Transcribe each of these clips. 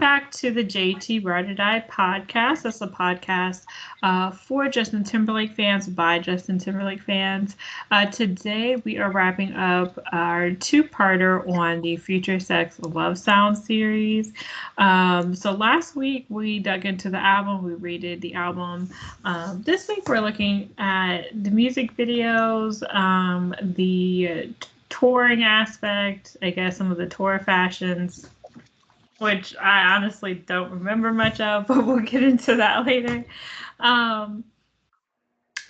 back to the JT Ride or Die podcast. That's a podcast for Justin Timberlake fans, by Justin Timberlake fans. Today we are wrapping up our two-parter on the FutureSex LoveSound series. So last week we dug into the album, we rated the album. This week we're looking at the music videos, the touring aspect, I guess some of the tour fashions, which I honestly don't remember much of, but we'll get into that later.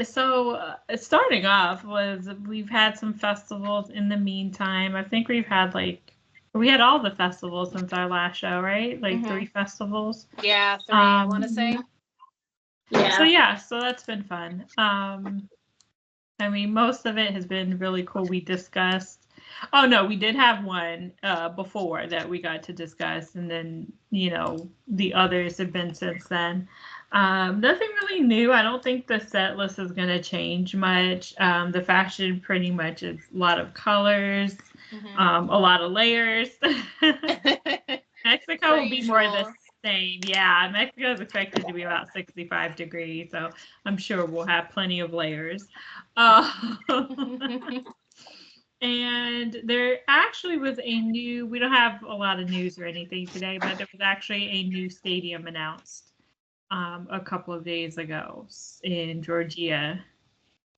Starting off was we've had some festivals in the meantime. I think we had all the festivals since our last show, right? Like 3 festivals. Yeah, 3, I want to say. Yeah. So that's been fun. I mean, most of it has been really cool. We discussed. Oh no, we did have one before that we got to discuss, and then the others have been since then. Nothing really new. I don't think the set list is going to change much. The fashion pretty much is a lot of colors, a lot of layers. Mexico will be more the same. Yeah, Mexico is expected to be about 65 degrees, so I'm sure we'll have plenty of layers. And there actually was we don't have a lot of news or anything today, but there was actually a new stadium announced a couple of days ago in Georgia,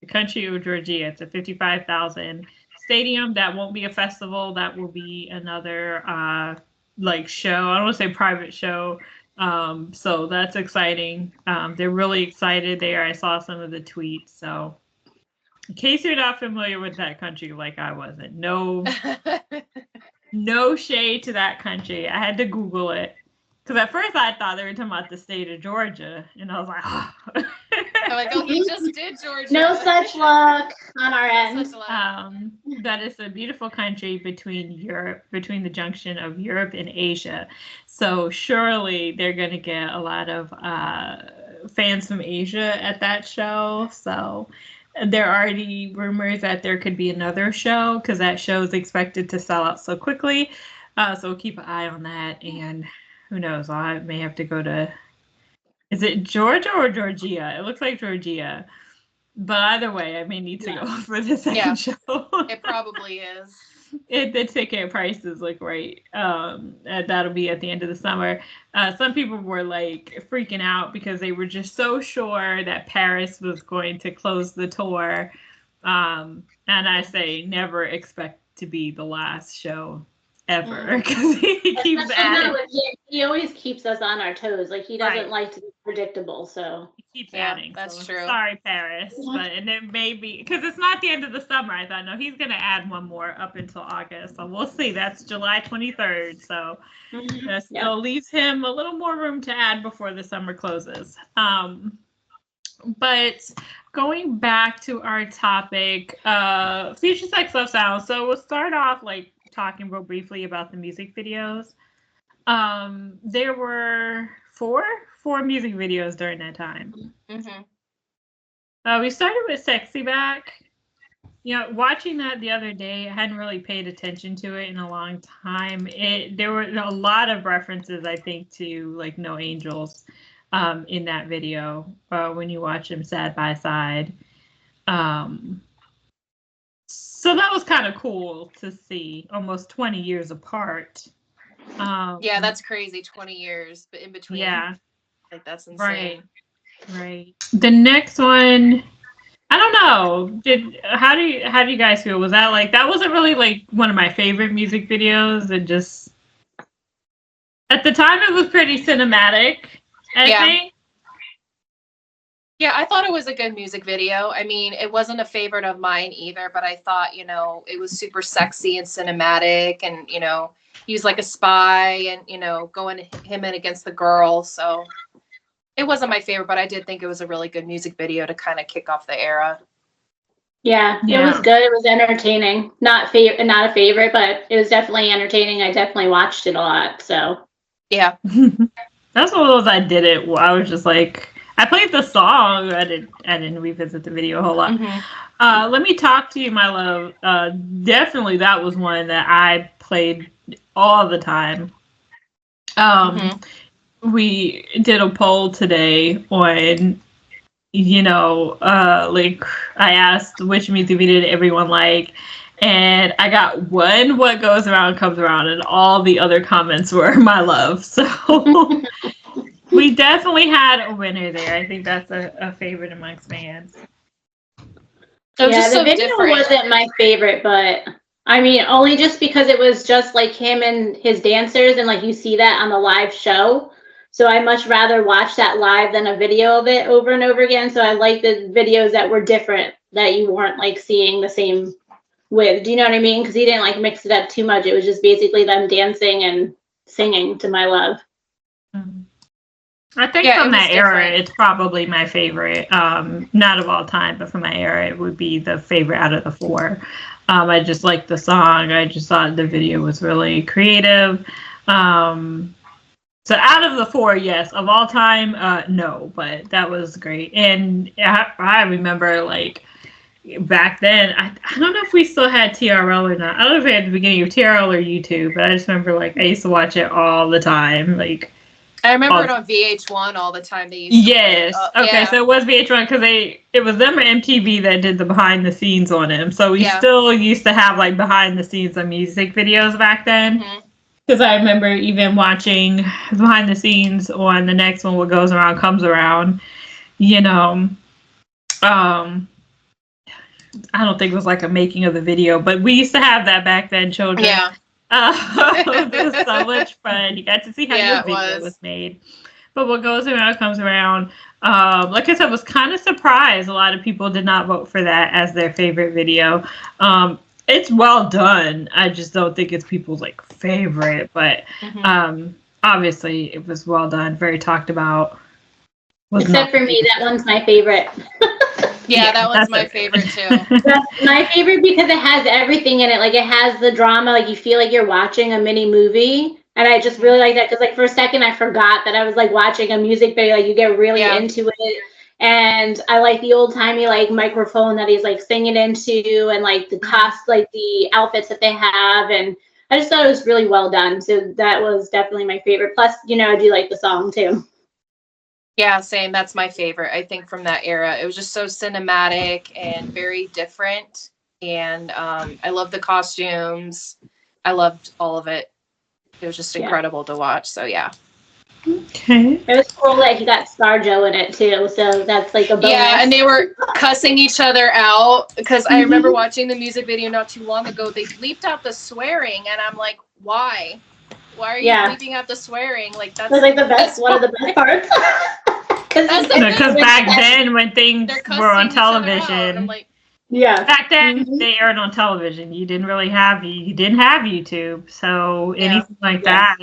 the country of Georgia. It's a 55,000 stadium. That won't be a festival. That will be another show. I don't want to say private show. So that's exciting. They're really excited there. I saw some of the tweets. So in case you're not familiar with that country, like I wasn't, no shade to that country. I had to Google it because at first I thought they were talking about the state of Georgia, and I was like, oh. I'm like, oh, he just did Georgia. No such luck on our end. That is a beautiful country between the junction of Europe and Asia. So surely they're going to get a lot of fans from Asia at that show. So there are already rumors that there could be another show because that show is expected to sell out so quickly. So we'll keep an eye on that. And who knows, I may have to go to, is it Georgia or Georgia? It looks like Georgia. But either way, I may need to go for the second show. It probably is. The ticket prices look right. That'll be at the end of the summer. Some people were freaking out because they were just so sure that Paris was going to close the tour. And I say never expect to be the last show ever because he keeps adding. He always keeps us on our toes. He doesn't like to be predictable, so he keeps adding. That's true. Sorry, Paris, and it may be because it's not the end of the summer. I thought, no, he's gonna add one more up until August, so we'll see. That's July 23rd, so that still leaves him a little more room to add before the summer closes. But going back to our topic, FutureSex LoveSound. So we'll start off talking real briefly about the music videos. There were four music videos during that time. We started with Sexy Back. Watching that the other day, I hadn't really paid attention to it in a long time. There were a lot of references, I think, to No Angels in that video when you watch them side by side. So that was kind of cool to see, almost 20 years apart. Yeah, that's crazy. 20 years, but in between. Yeah, that's insane. Right. The next one, I don't know. How do you guys feel? Was that that wasn't really one of my favorite music videos? And just at the time, it was pretty cinematic. I think. Yeah, I thought it was a good music video. I mean, it wasn't a favorite of mine either, but I thought, it was super sexy and cinematic and, he was like a spy and, going him in against the girl. So it wasn't my favorite, but I did think it was a really good music video to kind of kick off the era. Yeah, it was good. It was entertaining. Not a favorite, but it was definitely entertaining. I definitely watched it a lot. So yeah. That's one of those I did it. I was just I played the song. I didn't revisit the video a whole lot. Let Me Talk to You, My Love. Definitely that was one that I played all the time. We did a poll today on, like I asked which music video did everyone like, and I got one "What Goes Around Comes Around," and all the other comments were "My Love." So we definitely had a winner there. I think that's a favorite amongst fans. Yeah, the video wasn't my favorite, but I mean, only just because it was just like him and his dancers, and like you see that on the live show. So I much rather watch that live than a video of it over and over again. So I like the videos that were different, that you weren't like seeing the same with. Do you know what I mean? Because he didn't like mix it up too much. It was just basically them dancing and singing to "My Love." I think from that era, it's probably my favorite. Not of all time, but from my era, it would be the favorite out of the four. I just liked the song. I just thought the video was really creative. So out of the four, yes. Of all time, no. But that was great. And I remember, like, back then, I don't know if we still had TRL or not. I don't know if we had the beginning of TRL or YouTube, but I just remember, like, I used to watch it all the time. Like, I remember it on VH1 all the time. They used okay, so it was VH1 because it was them or MTV that did the behind the scenes on him. So we still used to have like behind the scenes of music videos back then. Because I remember even watching behind the scenes on the next one, "What Goes Around Comes Around." I don't think it was like a making of the video, but we used to have that back then, children. Yeah. It was so much fun. You got to see how your video was made. But "What Goes Around Comes Around," like I said, was kind of surprised. A lot of people did not vote for that as their favorite video. It's well done. I just don't think it's people's like favorite, but obviously it was well done, very talked about. Except for me, that one's my favorite. Yeah, that one's my favorite too. That's my favorite because it has everything in it. Like it has the drama, like you feel like you're watching a mini movie. And I just really like that because like for a second I forgot that I was like watching a music video. Like you get really into it. And I like the old timey like microphone that he's like singing into, and like the like the outfits that they have, and I just thought it was really well done. So that was definitely my favorite. Plus, I do like the song too. Yeah, same. That's my favorite. I think from that era, it was just so cinematic and very different. And I love the costumes. I loved all of it. It was just incredible to watch. So yeah. Okay. It was cool that he got ScarJo in it too. So that's like a bonus. Yeah, and they were cussing each other out because I remember watching the music video not too long ago. They bleeped out the swearing, and I'm like, why? Why are you bleeping out the swearing? Like that's like the best one of the best parts. Because back then when things were on television, back then they aired on television. You didn't have YouTube, so anything like that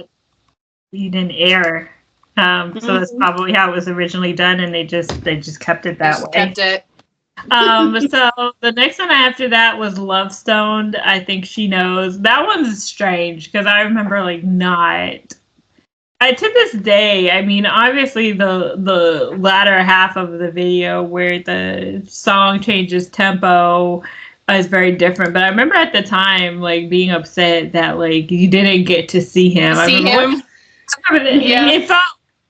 you didn't air. So that's probably how it was originally done, and they just kept it that way. Kept it. So the next one after that was LoveSound. I think she knows. That one's strange because I remember like not. To this day, I mean, obviously the latter half of the video where the song changes tempo is very different. But I remember at the time, like being upset that like you didn't get to see him.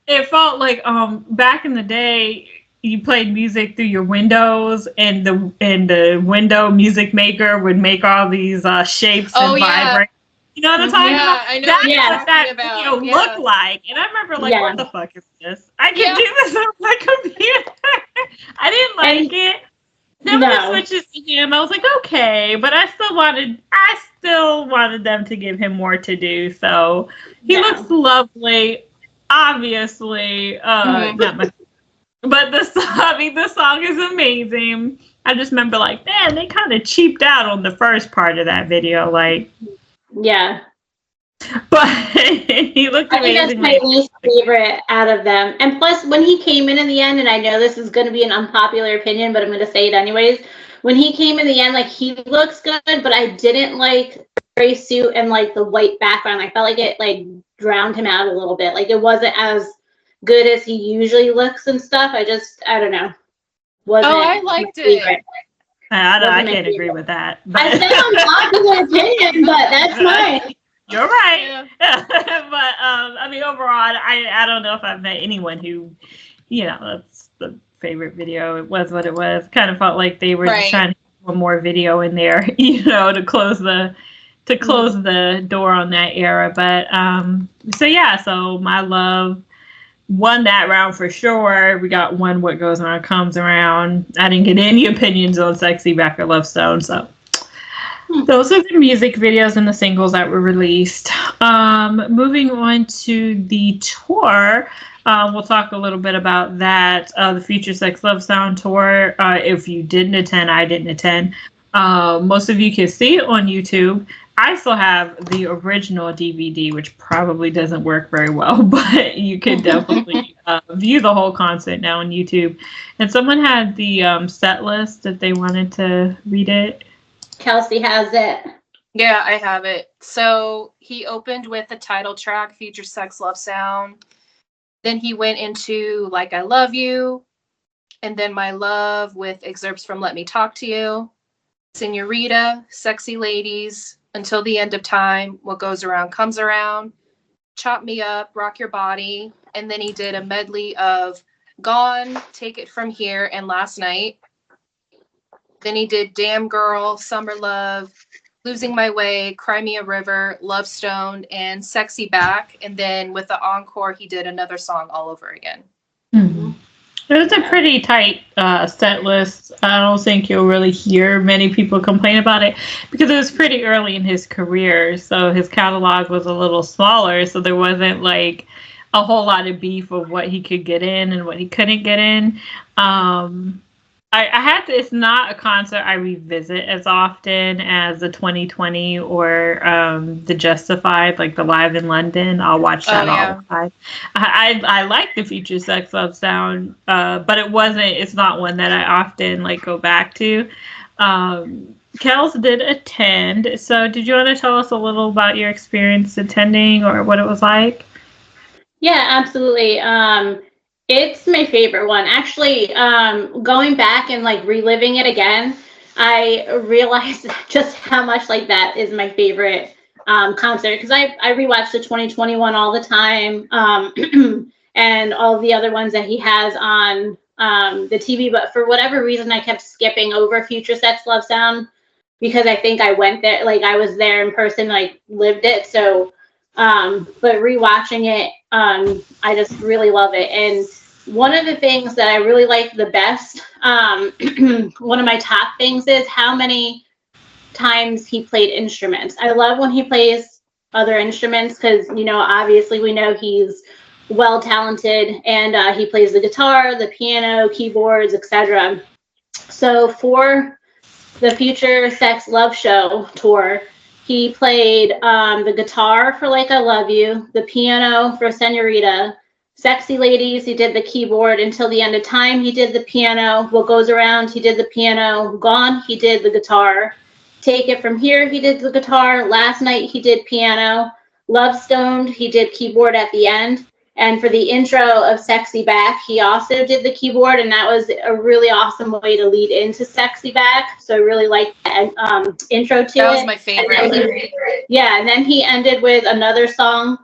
It felt like back in the day you played music through your windows, and the window music maker would make all these shapes and vibrate. You know what I'm talking about? I know. That's what that video looked like. And I remember like, what the fuck is this? I can do this on my computer. I didn't like it. Then when it switches to him, I was like, okay, but I still wanted them to give him more to do. So he looks lovely, obviously. Not much, but the song is amazing. I just remember like, man, they kind of cheaped out on the first part of that video, like. Yeah. But he looked amazing. I think that's my least favorite out of them. And plus, when he came in the end, and I know this is going to be an unpopular opinion, but I'm going to say it anyways. When he came in the end, like, he looks good, but I didn't like the gray suit and, like, the white background. I felt like it, like, drowned him out a little bit. Like, it wasn't as good as he usually looks and stuff. I don't know. I liked it. I can't agree with that. But. I said unpopular opinion, but that's mine. You're right. Yeah. But I mean, overall, I don't know if I've met anyone who, that's the favorite video. It was what it was. Kind of felt like they were just trying to get one more video in there, to close the door on that era. But so my love won that round for sure. We got one What Goes Around Comes Around. I didn't get any opinions on Sexy Back or LoveStone, so those are the music videos and the singles that were released. Moving on to the tour, we'll talk a little bit about that. The FutureSex LoveSound tour. If you didn't attend, I didn't attend. Most of you can see it on YouTube. I still have the original DVD, which probably doesn't work very well, but you can definitely view the whole concert now on YouTube. And someone had the set list if they wanted to read it. Kelsey has it. Yeah, I have it. So he opened with the title track, FutureSex LoveSound. Then he went into Like I Love You. And then My Love with excerpts from Let Me Talk to You. Senorita, Sexy Ladies, Until the End of Time, What Goes Around Comes Around, Chop Me Up, Rock Your Body. And then he did a medley of Gone, Take It From Here, and Last Night. Then he did Damn Girl, Summer Love, Losing My Way, Cry Me a River, Love Stoned, and Sexy Back. And then with the encore, he did another song all over again. Mm-hmm. It was a pretty tight set list. I don't think you'll really hear many people complain about it because it was pretty early in his career. So his catalog was a little smaller. So there wasn't like a whole lot of beef of what he could get in and what he couldn't get in. I had to, it's not a concert I revisit as often as the 2020 or the Justified, like the Live in London. I'll watch that all the time. I like the FutureSex LoveSound, but it's not one that I often like go back to. Kels did attend. So did you want to tell us a little about your experience attending or what it was like? Yeah, absolutely. It's my favorite one. Actually, going back and like reliving it again, I realized just how much like that is my favorite concert because I rewatch the 2021 all the time and all the other ones that he has on the TV. But for whatever reason, I kept skipping over FutureSex LoveSound because I think I went there, like I was there in person, like lived it. So, but rewatching it, I just really love it. And one of the things that I really like the best, one of my top things is how many times he played instruments. I love when he plays other instruments because, obviously we know he's well talented and he plays the guitar, the piano, keyboards, etc. So for the FutureSex Love Show tour, he played the guitar for Like I Love You, the piano for Senorita, Sexy Ladies, he did the keyboard. Until the End of Time, he did the piano. What Goes Around, he did the piano. Gone, he did the guitar. Take It From Here, he did the guitar. Last Night, he did piano. Love Stoned, he did keyboard at the end. And for the intro of Sexy Back, he also did the keyboard, and that was a really awesome way to lead into Sexy Back. So I really liked that intro to it. That was my favorite. And then he ended with another song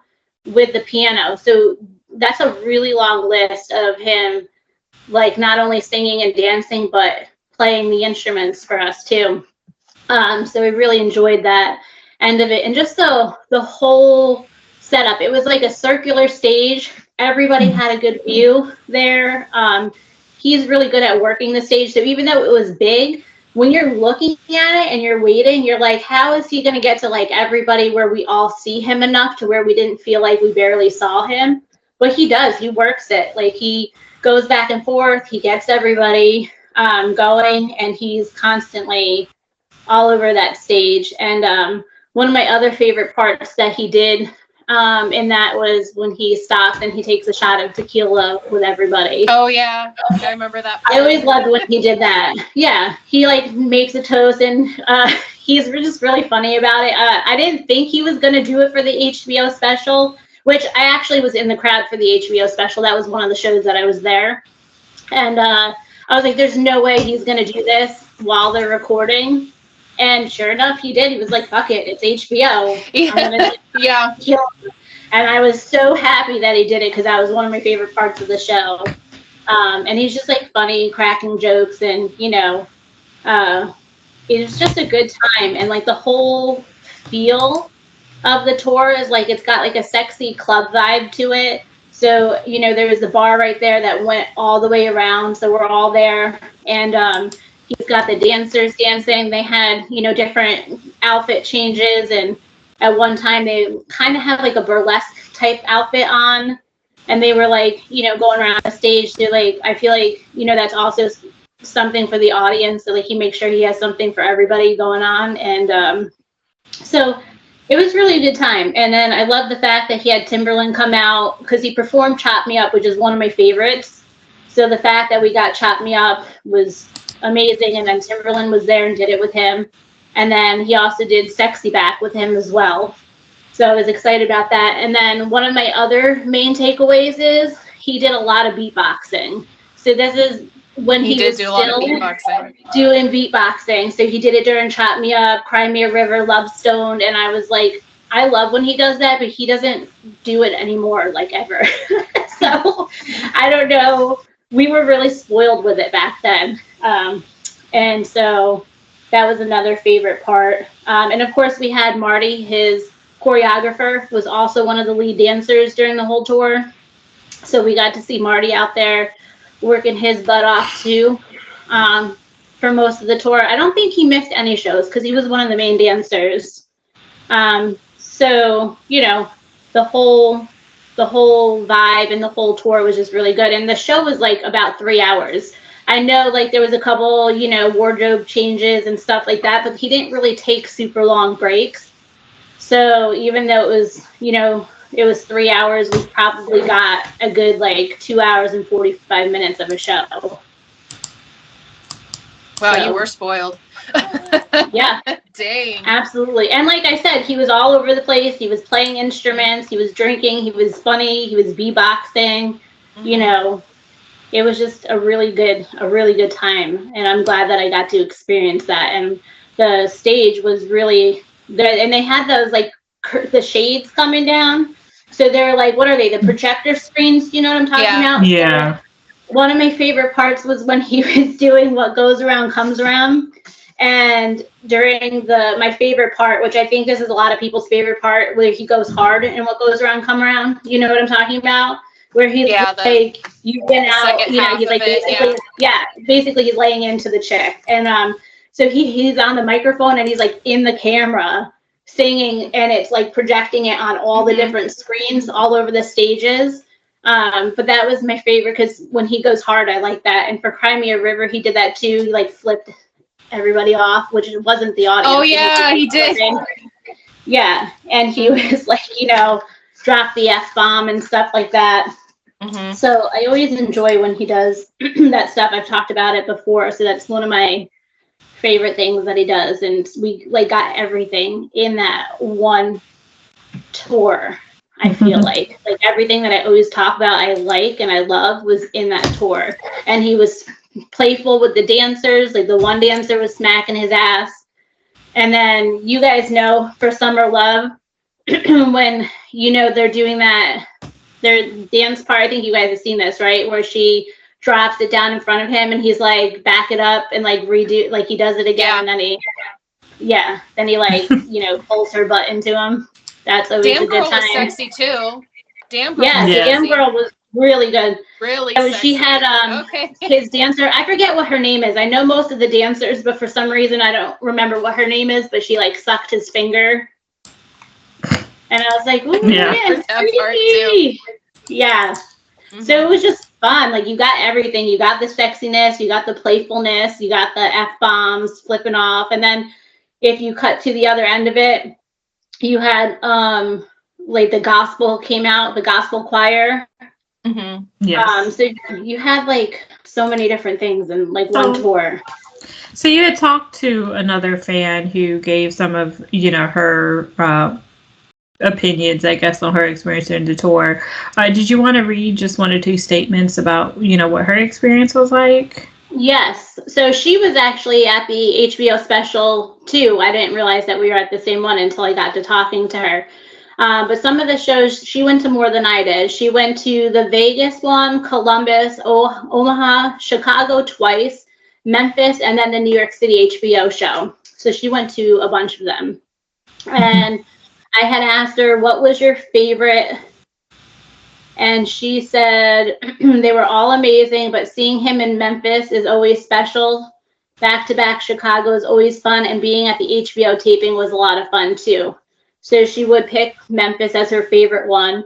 with the piano. So that's a really long list of him, like not only singing and dancing, but playing the instruments for us too. So we really enjoyed that end of it. And just the whole setup, it was like a circular stage. Everybody had a good view there. He's really good at working the stage. So even though it was big, when you're looking at it and you're waiting, you're like, how is he going to get to like everybody where we all see him enough to where we didn't feel like we barely saw him? But he does. He works it. Like he goes back and forth. He gets everybody going, and he's constantly all over that stage. And one of my other favorite parts that he did in that was when he stops and he takes a shot of tequila with everybody. Oh yeah, I remember that part. I always loved when he did that. Yeah, he like makes a toast, and he's just really funny about it. I didn't think he was gonna do it for the HBO special, which I actually was in the crowd for the HBO special. That was one of the shows that I was there. And I was like, there's no way he's going to do this while they're recording. And sure enough, he did. He was like, fuck it, it's HBO. Yeah. And I was so happy that he did it, because that was one of my favorite parts of the show. And he's just like funny, cracking jokes, and it was just a good time. And like the whole feel of the tour is like, it's got like a sexy club vibe to it. So there was a bar right there that went all the way around, so we're all there. And he's got the dancers dancing. They had different outfit changes, and at one time they kind of had like a burlesque type outfit on, and they were like going around the stage. So like, I feel like that's also something for the audience, so like he makes sure he has something for everybody going on. And so it was really a good time. And then I love the fact that he had Timberland come out, because he performed Chop Me Up, which is one of my favorites. So the fact that we got Chop Me Up was amazing. And then Timberland was there and did it with him. And then he also did Sexy Back with him as well. So I was excited about that. And then one of my other main takeaways is he did a lot of beatboxing. So this is when he was still doing beatboxing. So he did it during Chop Me Up, Cry Me a River, LoveSound, and I was like, I love when he does that, but he doesn't do it anymore, like, ever. So I don't know. We were really spoiled with it back then. And so that was another favorite part. And of course we had Marty, his choreographer, was also one of the lead dancers during the whole tour. So we got to see Marty out there working his butt off too, for most of the tour. I don't think he missed any shows, because he was one of the main dancers. So the whole vibe and the whole tour was just really good. And the show was like about 3 hours. I know like there was a couple wardrobe changes and stuff like that, but he didn't really take super long breaks. So even though it was it was 3 hours, we probably got a good like 2 hours and 45 minutes of a show. Wow, so, you were spoiled. Yeah. Dang. Absolutely. And like I said, he was all over the place. He was playing instruments, he was drinking, he was funny, he was beatboxing. Mm-hmm. It was just a really good time. And I'm glad that I got to experience that. And the stage was really good. And they had those like the shades coming down. So they're like, what are they? The projector screens? You know what I'm talking about? Yeah. One of my favorite parts was when he was doing What Goes Around Comes Around. And during my favorite part, which I think this is a lot of people's favorite part, where he goes hard and What Goes Around Come Around. You know what I'm talking about? Where he's like, you've been out, he's like, basically he's laying into the chick. And so he's on the microphone and he's like in the camera singing, and it's like projecting it on all the different screens all over the stages. But that was my favorite, because when he goes hard, I like that. And for Cry Me a River, he did that too. He like flipped everybody off, which wasn't the audience. Oh yeah, he did. Yeah, and he was like, drop the F-bomb and stuff like that. Mm-hmm. So I always enjoy when he does that stuff. I've talked about it before, so that's one of my favorite things that he does. And we like got everything in that one tour. I feel like everything that I always talk about, I like and I love, was in that tour. And he was playful with the dancers. Like the one dancer was smacking his ass. And then you guys know for Summer Love, when they're doing their dance part, I think you guys have seen this, right? Where she drops it down in front of him and he's like, back it up and like redo, like he does it again. Yeah. And then he like, pulls her butt into him. That's always a good time. Damn Girl was sexy too. Damn Girl. Yeah, Damn Girl was really good. Really sexy. She had his dancer. I forget what her name is. I know most of the dancers, but for some reason I don't remember what her name is. But she like sucked his finger, and I was like, "Ooh, yeah, yeah." Mm-hmm. So it was just fun. Like you got everything. You got the sexiness. You got the playfulness. You got the F-bombs flipping off, and then if you cut to the other end of it, you had like the gospel came out, the gospel choir. Mm-hmm. Yes. So you had like so many different things in like one tour. So you had talked to another fan who gave some of her opinions, I guess, on her experience during the tour. Did you want to read just one or two statements about what her experience was like? Yes. So she was actually at the HBO special too. I didn't realize that we were at the same one until I got to talking to her. But some of the shows, she went to more than I did. She went to the Vegas one, Columbus, Omaha, Chicago twice, Memphis, and then the New York City HBO show. So she went to a bunch of them. And I had asked her, what was your favorite? And she said they were all amazing, but seeing him in Memphis is always special. Back-to-back Chicago is always fun, and being at the HBO taping was a lot of fun too. So she would pick Memphis as her favorite one.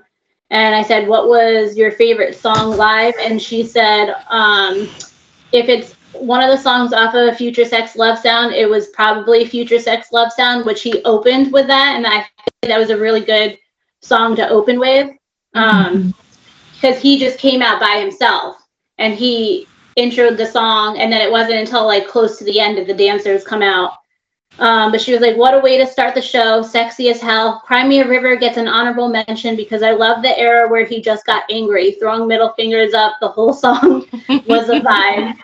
And I said, what was your favorite song live? And she said, if it's one of the songs off of FutureSex LoveSound, it was probably FutureSex LoveSound, which he opened with that. And I think that was a really good song to open with. Because he just came out by himself and he introed the song, and then it wasn't until like close to the end did the dancers come out. But she was like, what a way to start the show, sexy as hell. Cry Me a River gets an honorable mention because I love the era where he just got angry, throwing middle fingers up. The whole song was a vibe.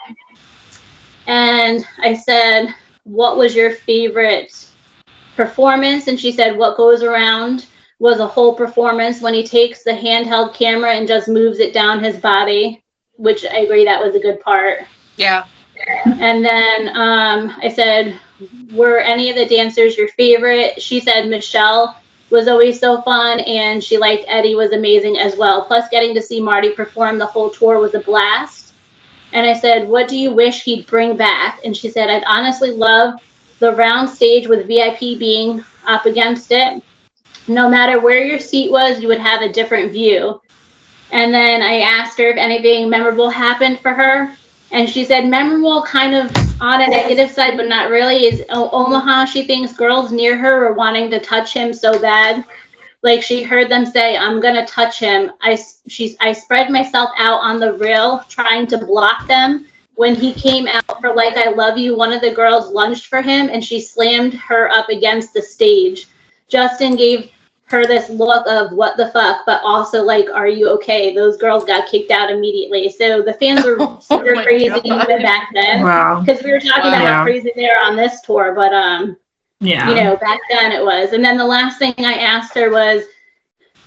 And I said, what was your favorite performance? And she said, what goes around was a whole performance when he takes the handheld camera and just moves it down his body, which I agree that was a good part. Yeah. And then I said, were any of the dancers your favorite? She said Michelle was always so fun, and she liked Eddie was amazing as well. Plus getting to see Marty perform the whole tour was a blast. And I said, what do you wish he'd bring back? And she said, I'd honestly love the round stage with VIP being up against it. No matter where your seat was, you would have a different view. And then I asked her if anything memorable happened for her. And she said memorable kind of on a negative side, but not really, is Omaha. She thinks girls near her were wanting to touch him so bad. Like she heard them say, I'm going to touch him. I spread myself out on the rail trying to block them. When he came out for Like I Love You, one of the girls lunged for him and she slammed her up against the stage. Justin gave her this look of what the fuck, but also like, are you okay? Those girls got kicked out immediately. So the fans were super crazy even back then. Wow. Because we were talking about how crazy they are on this tour, but yeah, you know, back then it was. And then the last thing I asked her was,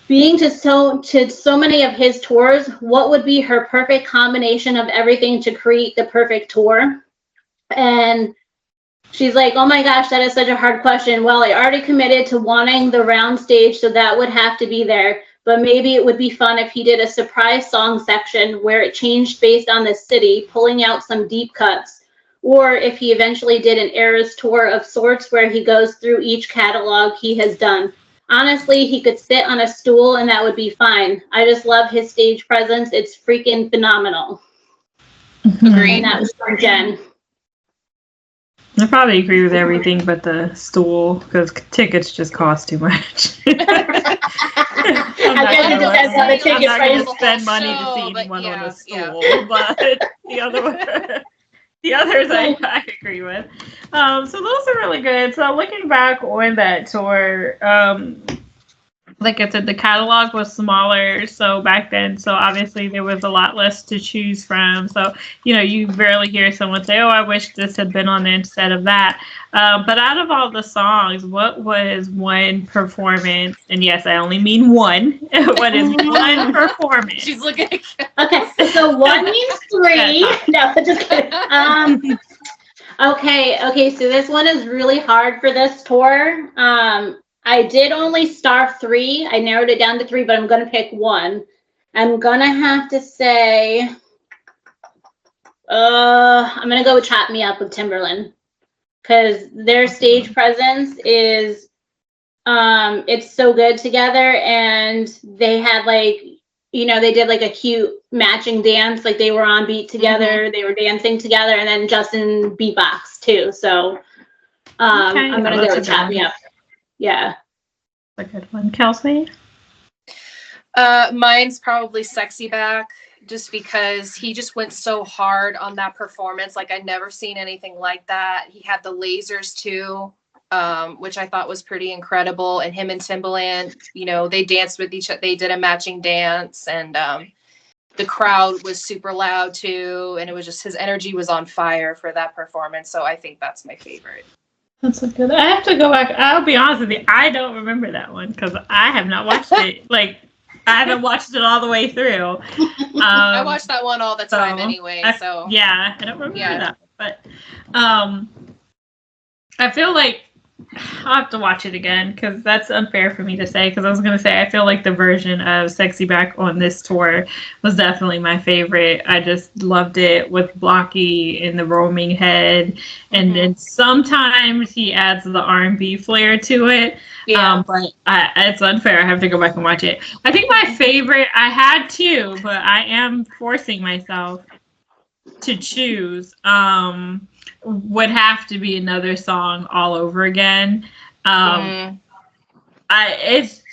being to so many of his tours, what would be her perfect combination of everything to create the perfect tour? And she's like, oh my gosh, that is such a hard question. Well, I already committed to wanting the round stage, so that would have to be there. But maybe it would be fun if he did a surprise song section where it changed based on the city, pulling out some deep cuts. Or if he eventually did an Eras tour of sorts where he goes through each catalog he has done. Honestly, he could sit on a stool and that would be fine. I just love his stage presence. It's freaking phenomenal. Agreed. And that was from Jen. I probably agree with everything but the stool, because tickets just cost too much. I'm not going to spend money to see anyone on a stool, but the others I agree with. So those are really good. So looking back on that tour, like I said, the catalog was smaller, so back then, so obviously there was a lot less to choose from. So, you know, you rarely hear someone say, oh, I wish this had been on there instead of that. But out of all the songs, what was one performance? And yes, I only mean one. What is one performance? She's looking at Okay, so one means three. No, just kidding. Okay, so this one is really hard for this tour. I did only star 3. I narrowed it down to 3, but I'm going to pick one. I'm going to have to say, I'm going to go with Chop Me Up with Timberland. Because their stage presence is, it's so good together. And they had like, you know, they did like a cute matching dance. Like they were on beat together. They were dancing together. And then Justin beatbox too. So I'm going to go with Chop Me Up. Yeah. A good one. Kelsey? Mine's probably Sexy Back, just because he just went so hard on that performance. Like I'd never seen anything like that. He had the lasers too, which I thought was pretty incredible. And him and Timbaland, you know, they danced with each other. They did a matching dance. And the crowd was super loud too, and it was just his energy was on fire for that performance. So I think that's my favorite. That's a good. I have to go back. I'll be honest with you. I don't remember that one because I have not watched it. Like, I haven't watched it all the way through. I watch that one all the time anyway. I don't remember that. But I feel like I'll have to watch it again because that's unfair for me to say. Because I was gonna say I feel like the version of Sexy Back on this tour was definitely my favorite. I just loved it with Blocky and the roaming head, and then sometimes he adds the R&B flair to it. Yeah. But it's unfair. I have to go back and watch it. I think my favorite, I had two, but I am forcing myself to choose. Would have to be Another Song All Over Again.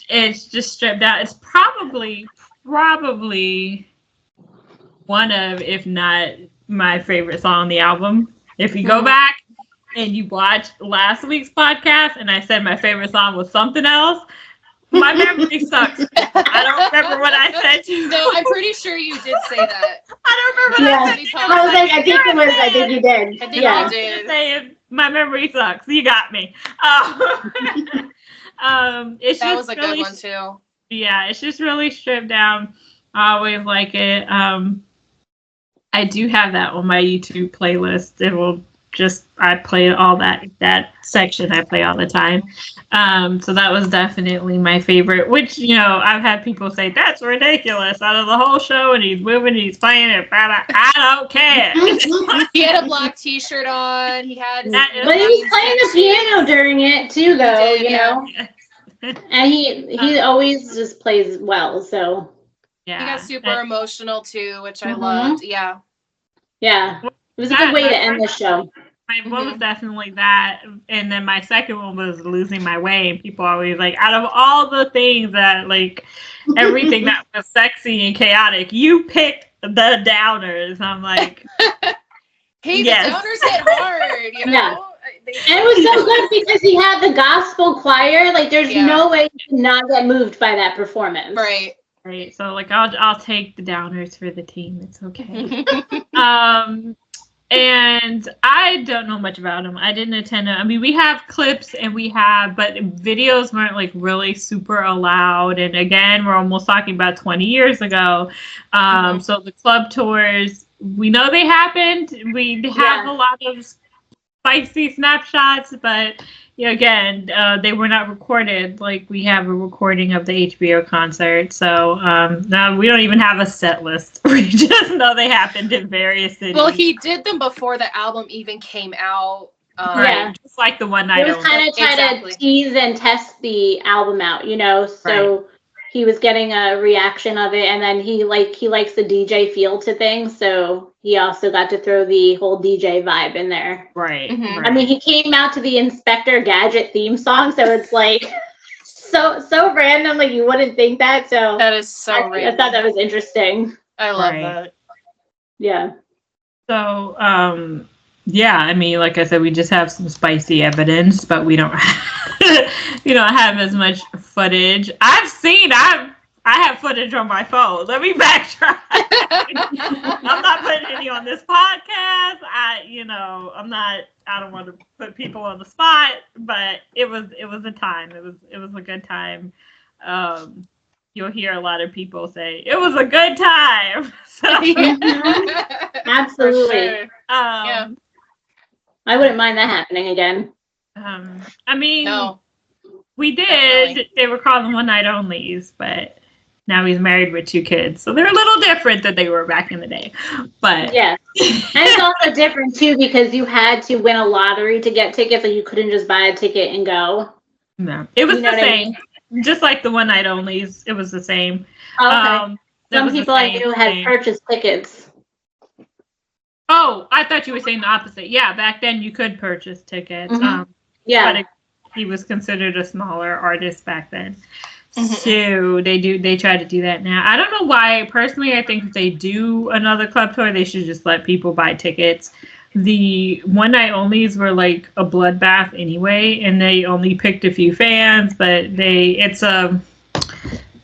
It's just stripped out. It's probably one of, if not my favorite song on the album. If you go back and you watch last week's podcast and I said my favorite song was something else, my memory sucks. I don't remember what I said to you. No, I'm pretty sure you did say that. I don't remember what I said. I think you did. I think you did. Saying my memory sucks. You got me. It's that just was a really, good one too. Yeah, it's just really stripped down. I always like it. I do have that on my YouTube playlist. It will I play all that section I play all the time. So that was definitely my favorite, which, I've had people say, that's ridiculous, out of the whole show, and he's moving, and he's playing it, I don't care. He had a black t-shirt on, but he was playing the piano during it too, though, know? And he always just plays well, so. Yeah. He got super emotional too, which I loved, yeah. Yeah, it was a good way to end the show. My one was definitely that, and then my second one was Losing My Way. And people always like, out of all the things that, like, everything that was sexy and chaotic, you picked the downers. I'm like, hey, the downers hit hard, Yeah. And it was so good because he had the gospel choir. Like, there's no way you could not get moved by that performance. Right. So, like, I'll take the downers for the team. It's okay. And I don't know much about him. I didn't attend it. I mean, we have clips but videos weren't like really super allowed. And again, we're almost talking about 20 years ago. So the club tours, we know they happened. We have a lot of spicy snapshots, but again, they were not recorded. Like, we have a recording of the HBO concert. So now we don't even have a set list. We just know they happened in various cities. Well, he did them before the album even came out. Just like the one night. He was kind of trying to tease and test the album out, so he was getting a reaction of it, and then he likes the DJ feel to things, so he also got to throw the whole DJ vibe in there. Right. I mean, he came out to the Inspector Gadget theme song, so it's like so random, like you wouldn't think that. So that is so random. I thought that was interesting. I love that. Yeah. So, I mean, like I said, we just have some spicy evidence, but we don't have as much footage. I have footage on my phone. Let me backtrack. I'm not putting any on this podcast. I don't want to put people on the spot, but it was a time. It was a good time. You'll hear a lot of people say it was a good time. So, absolutely. Sure. I wouldn't mind that happening again. I mean, no, we did. Definitely. They were called one night onlys, but now he's married with 2 kids, so they're a little different than they were back in the day. But yeah, and it's also different too because you had to win a lottery to get tickets, and you couldn't just buy a ticket and go. No, it was the same. Just like the one night onlys, it was the same. Okay. Some people I knew had purchased tickets. Oh, I thought you were saying the opposite. Yeah, back then you could purchase tickets. But he was considered a smaller artist back then. So they try to do that now. I don't know why. Personally, I think if they do another club tour, they should just let people buy tickets. The one night onlys were like a bloodbath anyway, and they only picked a few fans, but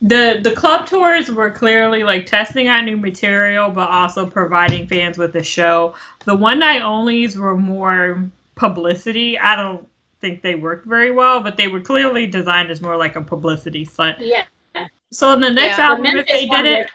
the club tours were clearly like testing out new material, but also providing fans with a show. The one night onlys were more publicity. I don't think they worked very well, but they were clearly designed as more like a publicity stunt. Yeah. So in the next album, if they did it,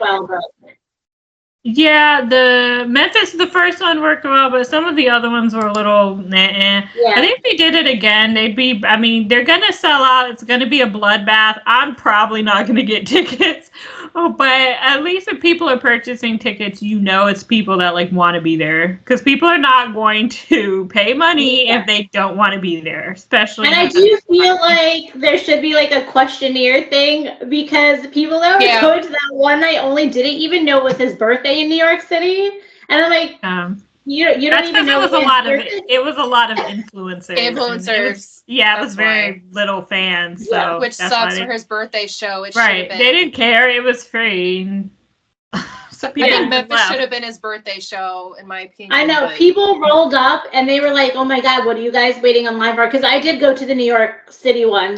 yeah, the Memphis, the first one worked well, but some of the other ones were a little nah. Yeah. I think if they did it again, they're going to sell out. It's going to be a bloodbath. I'm probably not going to get tickets, but at least if people are purchasing tickets, it's people that like want to be there, because people are not going to pay money if they don't want to be there, especially. And I do feel like there should be like a questionnaire thing, because people that were going to that one night only didn't even know it was his birthday in New York City, and I'm like, you don't even know. It was a lot of influencers. It was very little fans. So which sucks for his birthday show. Right, they didn't care. It was free. So I think Memphis should have been his birthday show, in my opinion. I know, people rolled up and they were like, "Oh my God, what are you guys waiting on line for?" Because I did go to the New York City one,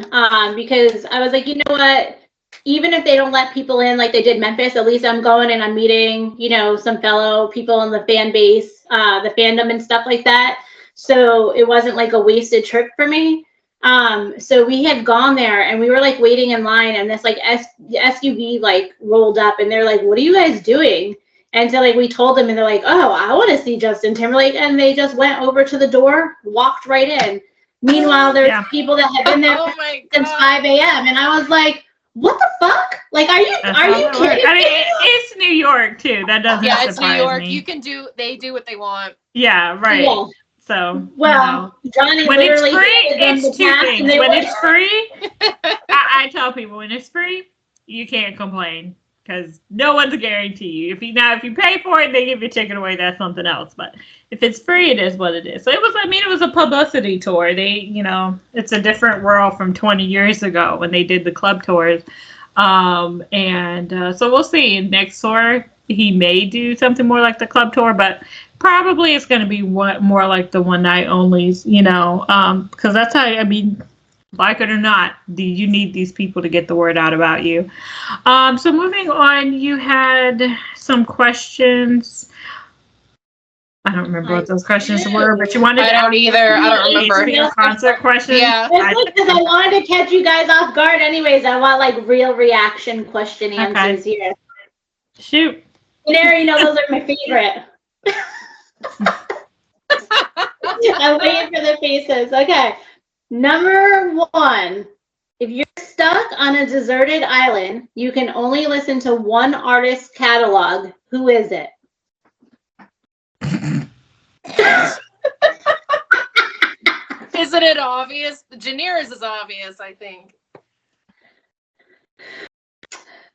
because I was like, you know what? Even if they don't let people in like they did Memphis, at least I'm going and I'm meeting, some fellow people in the fan base, the fandom and stuff like that. So it wasn't like a wasted trip for me. So we had gone there and we were like waiting in line, and this like SUV like rolled up, and they're like, "What are you guys doing?" And so like we told them, and they're like, "Oh, I want to see Justin Timberlake," and they just went over to the door, walked right in. Meanwhile, there's people that have been there since 5 a.m. and I was like, what the fuck? Like, are you kidding? I mean, it's New York too. That doesn't surprise me. It's New York. Me. They do what they want. Yeah, right. Yeah. So, Johnny, when it's free, it's two things. When it's free, I tell people, when it's free, you can't complain, because no one's a guarantee. If you pay for it, they give your ticket away. That's something else. But if it's free, it is what it is. So it was a publicity tour. They, it's a different world from 20 years ago when they did the club tours. So we'll see. Next tour, he may do something more like the club tour, but probably it's going to be more like the one night onlys, because that's how, like it or not, you need these people to get the word out about you. So moving on, you had some questions. I don't remember what those questions were, but you wanted to I don't either. I don't remember. Concert questions? Yeah. Because I wanted to catch you guys off guard anyways. I want like real reaction question answers here. Shoot. Those are my favorite. I'm waiting for the faces. Okay. Number 1. If you're stuck on a deserted island, you can only listen to one artist's catalog. Who is it? Isn't it obvious? Janira's is obvious, I think.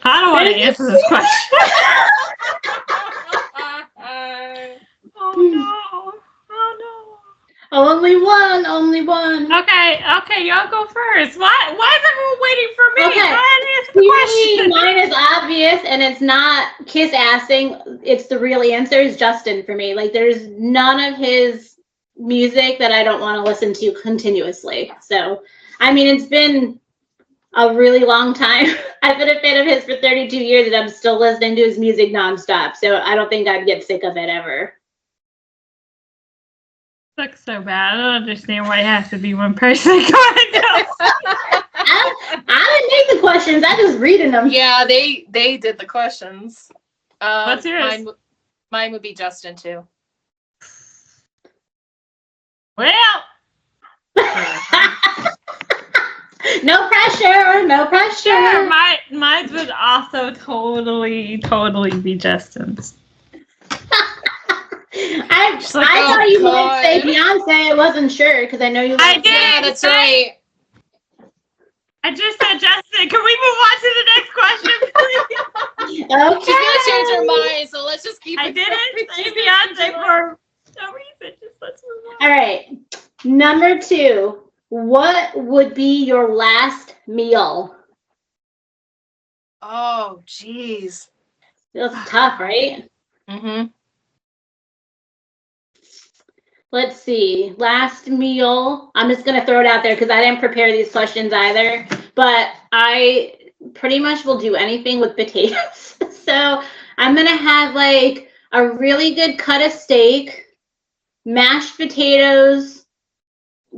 I don't want to answer this question. Oh no. Only one. Okay, y'all go first. Why is everyone waiting for me? Okay. Mine is obvious, and it's not kiss-assing. It's the real answer is Justin for me. Like, there's none of his music that I don't want to listen to continuously. So, it's been a really long time. I've been a fan of his for 32 years, and I'm still listening to his music nonstop. So I don't think I'd get sick of it ever. Looks so bad. I don't understand why it has to be one person. I didn't make the questions. I just reading them. Yeah, they did the questions. What's yours? Mine would be Justin too. Well. No pressure. Sure, mine would also totally be Justin's. I thought you might say Beyonce. I wasn't sure because I know you. I did. Yeah, that's right. I just said Justin. Can we move on to the next question, please? Okay. She's gonna change her mind, so let's just keep. I didn't say Beyonce for no reason. Just let's move on. All right. Number 2. What would be your last meal? Oh, jeez. Feels tough, right? Mm-hmm. Let's see. Last meal. I'm just going to throw it out there because I didn't prepare these questions either. But I pretty much will do anything with potatoes. So I'm going to have like a really good cut of steak, mashed potatoes,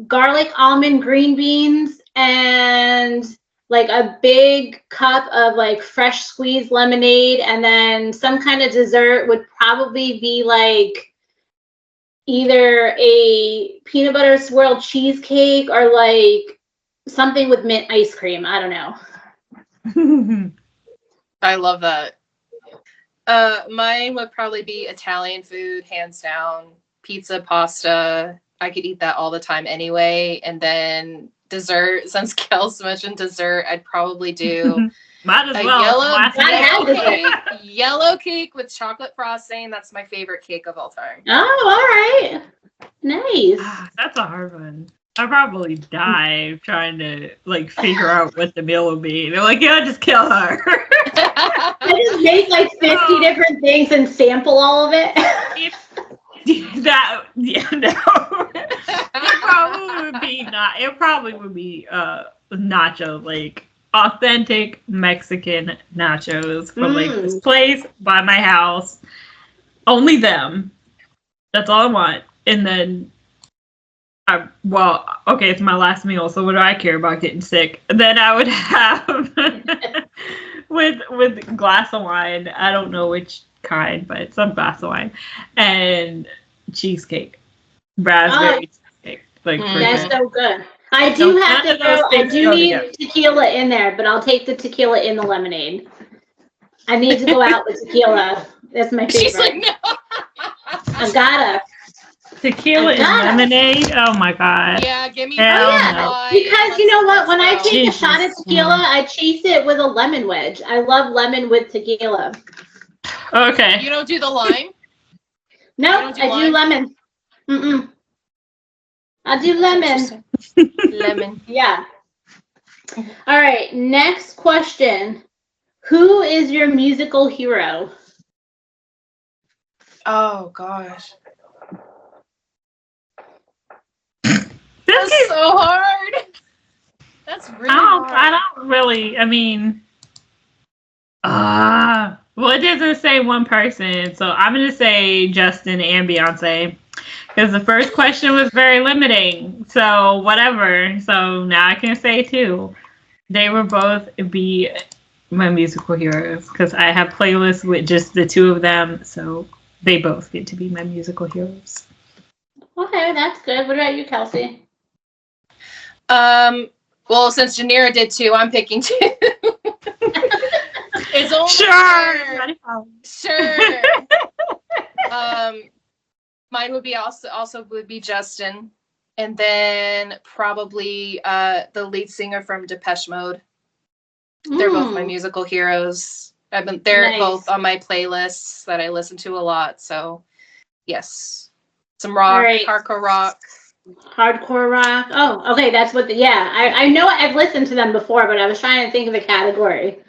garlic almond green beans, and like a big cup of like fresh squeezed lemonade. And then some kind of dessert would probably be like either a peanut butter swirl cheesecake or like something with mint ice cream. I don't know. I love that. Mine would probably be Italian food, hands down. Pizza, pasta. I could eat that all the time anyway. And then dessert, since Kels mentioned dessert, I'd probably do might as well. Yellow cake with chocolate frosting. That's my favorite cake of all time. Oh, all right. Nice. That's a hard one. I'd probably die trying to like figure out what the meal would be. They're like, yeah, just kill her. I just make like 50 different things and sample all of it. It probably would be nachos, like authentic Mexican nachos from like this place by my house. Only them. That's all I want. And then it's my last meal, so what do I care about getting sick? Then I would have with a glass of wine. I don't know which kind, but some glass of wine and cheesecake, raspberry cheesecake. Like that's so good. I do have to go. I do need tequila in there, but I'll take the tequila in the lemonade. I need to go out with tequila. That's my favorite. She's like, no. I gotta. Tequila and lemonade? Oh my god. Yeah, give me no. Because you know what? When I take a shot of tequila, I chase it with a lemon wedge. I love lemon with tequila. Okay. You don't do the lime? No, I do lemon. I do lemon. Lemon. Yeah. All right, next question. Who is your musical hero? Oh gosh. That's so hard. That's really hard. I don't really, I mean, well, it doesn't say one person, so I'm going to say Justin and Beyonce, because the first question was very limiting, so whatever. So now I can say two. They will both be my musical heroes, because I have playlists with just the two of them, so they both get to be my musical heroes. Okay, that's good. What about you, Kelsey? Well, since Janira did two, I'm picking two. It's only sure. Mine would be also would be Justin, and then probably the lead singer from Depeche Mode. They're both my musical heroes. They're both on my playlists that I listen to a lot. So, yes, some rock, hardcore rock. Hardcore rock. Oh, okay. That's what I know I've listened to them before, but I was trying to think of a category.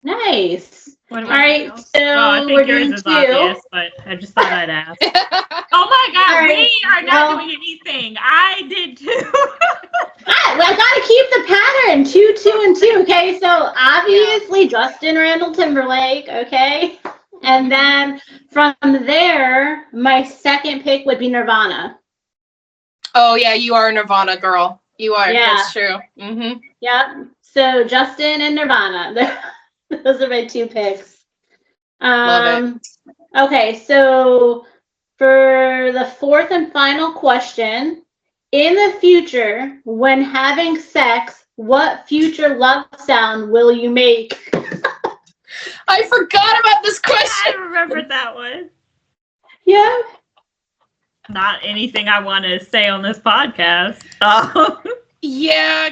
Nice. All right. So we're doing two. Obvious, but I just thought I'd ask. Oh my God. We are not doing anything. I did too. I gotta keep the pattern. 2, 2, and 2. Okay. So obviously Justin Randall Timberlake. Okay. And then from there, my second pick would be Nirvana. Oh, yeah, you are a Nirvana girl. You are. Yeah. That's true. Mm-hmm. Yeah. So Justin and Nirvana. Those are my two picks. Love it. Okay, so for the fourth and final question, in the future, when having sex, what future love sound will you make? I forgot about this question. I remembered that one. Yeah. Not anything I want to say on this podcast. Yeah,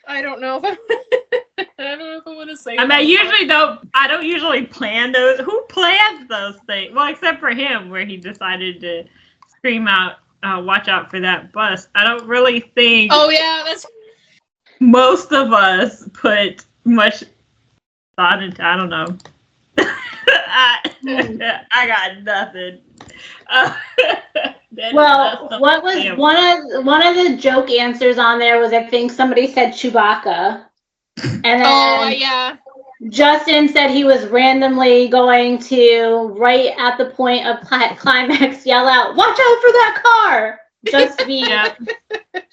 I don't know if I want to say. I mean, I don't usually plan those. Who plans those things? Well, except for him, where he decided to scream out, "Watch out for that bus." I don't really think. Oh yeah, that's. Most of us put much thought into. I don't know. I got nothing. Well, what was one of the joke answers on there was, I think somebody said Chewbacca. And then yeah. Justin said he was randomly going to, right at the point of climax, yell out, "Watch out for that car!" Just to be,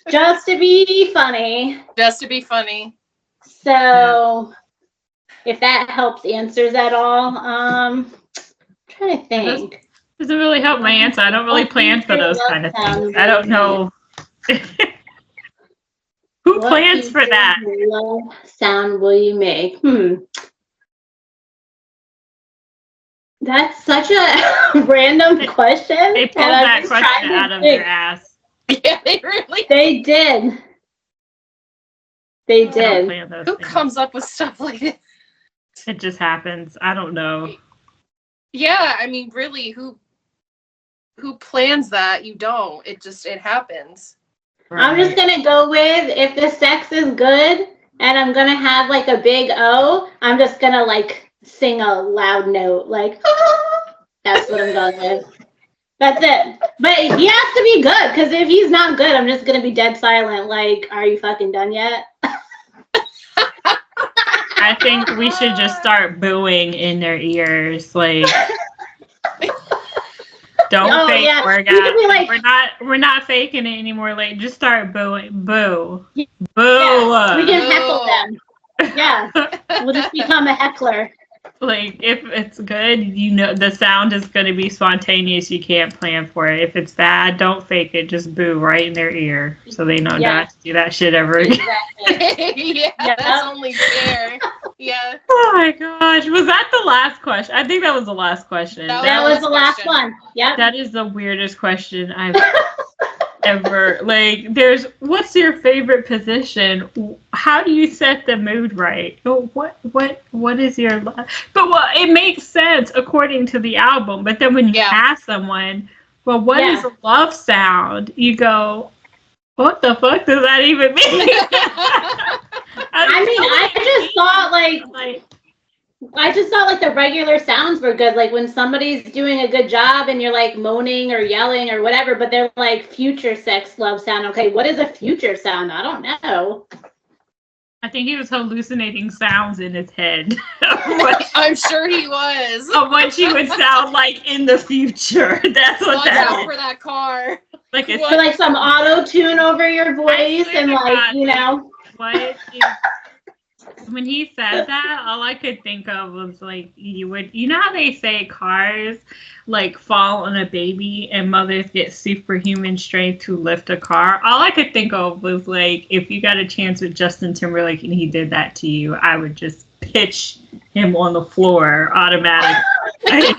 just to be funny. Just to be funny. So, if that helps answers at all, I'm trying to think. Doesn't really help my answer. I don't really plan for those kind of things. I don't know. Who plans for that? What sound will you make? That's such a random question. They pulled that question out of their ass. Yeah, they really. They did. They did. Who comes up with stuff like this? It just happens. I don't know. Yeah, I mean, really, who plans that? You don't. It happens. Right. I'm just gonna go with, if the sex is good and I'm gonna have like a big O, I'm just gonna like sing a loud note, like, that's what I'm going with. That's it. But he has to be good, because if he's not good, I'm just gonna be dead silent, like, are you fucking done yet? I think we should just start booing in their ears, like, don't fake orgasm. Like, we're not faking it anymore. Like, just start booing. Boo. Boo. Yeah, we can heckle them. Yeah. We'll just become a heckler. Like, if it's good, you know, the sound is going to be spontaneous. You can't plan for it. If it's bad, don't fake it. Just boo right in their ear so they know not to do that shit ever again. Exactly. That's only fair. Yeah. Oh my gosh. Was that the last question? I think that was the last question. That was the last one. Yeah. That is the weirdest question I've ever, like, what's your favorite position? How do you set the mood right? What is your, but it makes sense according to the album, but then when you ask someone, well, what is a love sound? You go, what the fuck does that even mean? I just thought like the regular sounds were good. Like when somebody's doing a good job and you're like moaning or yelling or whatever, but they're like FutureSex love sound. Okay, what is a future sound? I don't know. I think he was hallucinating sounds in his head. I'm sure he was. Of what she would sound like in the future. That's what Watch out for that car. Like it's like some auto tune over your voice and like, you know. When he said that, all I could think of was like, you know how they say cars like fall on a baby and mothers get superhuman strength to lift a car? All I could think of was like, if you got a chance with Justin Timberlake and he did that to you, I would just pitch him on the floor automatically.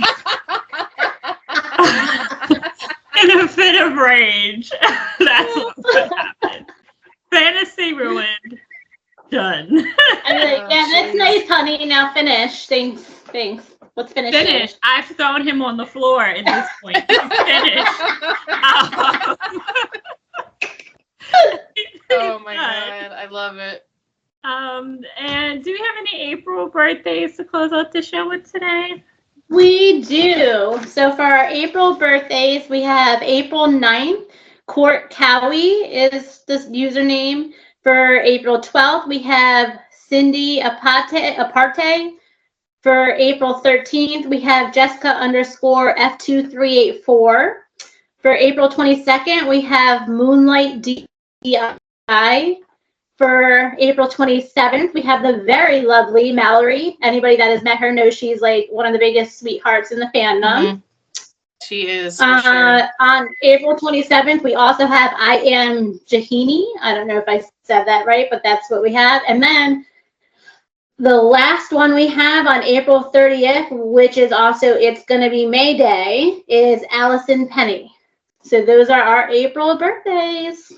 In a fit of rage. That's what would happen. Fantasy ruined. Done. I'm like, yeah, that's nice, honey. Now finish. Thanks. Let's finish. Finish. I've thrown him on the floor at this point. Finish. Oh my god, I love it. And do we have any April birthdays to close out the show with today? We do. So for our April birthdays, we have April 9th. Court Cowie is this username. For April 12th, we have Cindy Aparte. For April 13th, we have Jessica _F2384. For April 22nd, we have Moonlight DI. For April 27th, we have the very lovely Mallory. Anybody that has met her knows she's like one of the biggest sweethearts in the fandom. Mm-hmm. She is. Sure. On April 27th, we also have I Am Jahini. I don't know if I said that right, but that's what we have. And then the last one we have on April 30th, which is also, it's going to be May Day, is Allison Penny. So those are our April birthdays.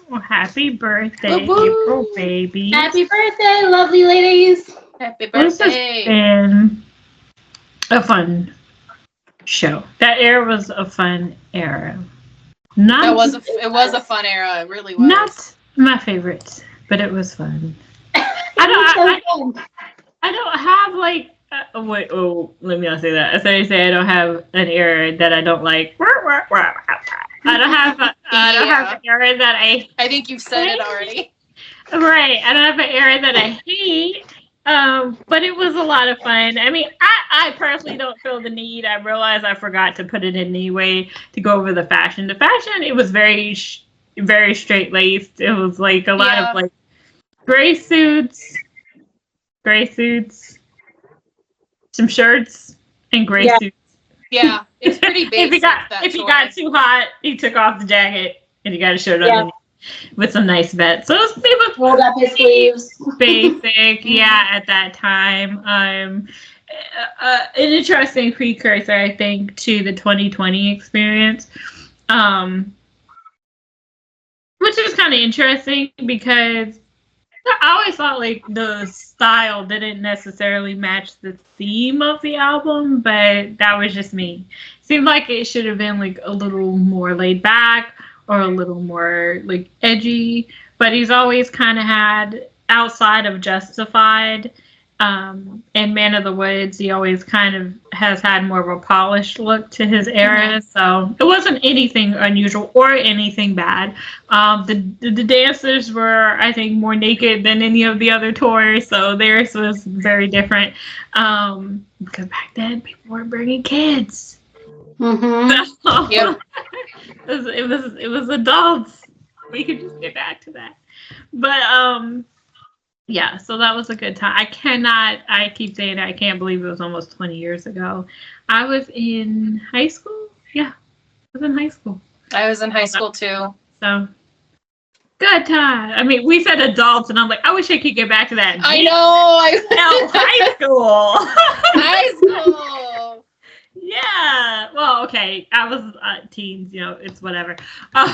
Well, happy birthday, April baby. Happy birthday, lovely ladies. Happy birthday. This has been a fun show. That era was a fun era. It was a fun era. It really was. Not my favorite, but it was fun. I don't have like let me not say that. As I say, I don't have an era that I don't like. I don't have an era that I think you've said it already. Right. I don't have an era that I hate, but it was a lot of fun. I mean, I personally don't feel the need. I realized I forgot to put it in anyway to go over the fashion. The fashion, it was very, very straight laced. It was like a lot of like gray suits, some shirts, and gray suits. Yeah, it's pretty basic. if he got too hot, he took off the jacket and he got a shirt underneath with some nice vets. So it was rolled up his sleeves. Basic, at that time. An interesting precursor, I think, to the 2020 experience. Which is kind of interesting because I always thought like the style didn't necessarily match the theme of the album, but that was just me. Seemed like it should have been like a little more laid back or a little more like edgy, but he's always kind of had, outside of Justified and Man of the Woods, he always kind of has had more of a polished look to his era. So it wasn't anything unusual or anything bad. The dancers were, I think, more naked than any of the other tours, so theirs was very different. Because back then people weren't bringing kids. So, it was adults. We could just get back to that. But yeah, so that was a good time. I keep saying it, I can't believe it was almost 20 years ago. I was in high school. Yeah, I was in high school. I was in high school too. So, good time. I mean, we said adults, and I'm like, I wish I could get back to that. I know. High school. High school. Yeah. Well, okay. I was teens, it's whatever. But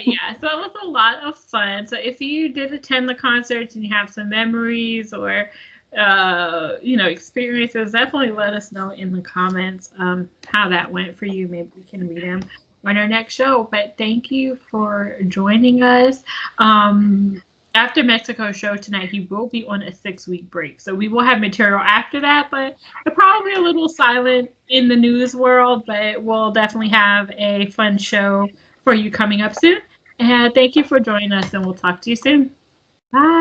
yeah, so it was a lot of fun. So if you did attend the concerts and you have some memories or, experiences, definitely let us know in the comments how that went for you. Maybe we can read them on our next show. But thank you for joining us. After Mexico's show tonight, he will be on a 6-week break. So we will have material after that, but we're probably a little silent in the news world, but we'll definitely have a fun show for you coming up soon. And thank you for joining us, and we'll talk to you soon. Bye.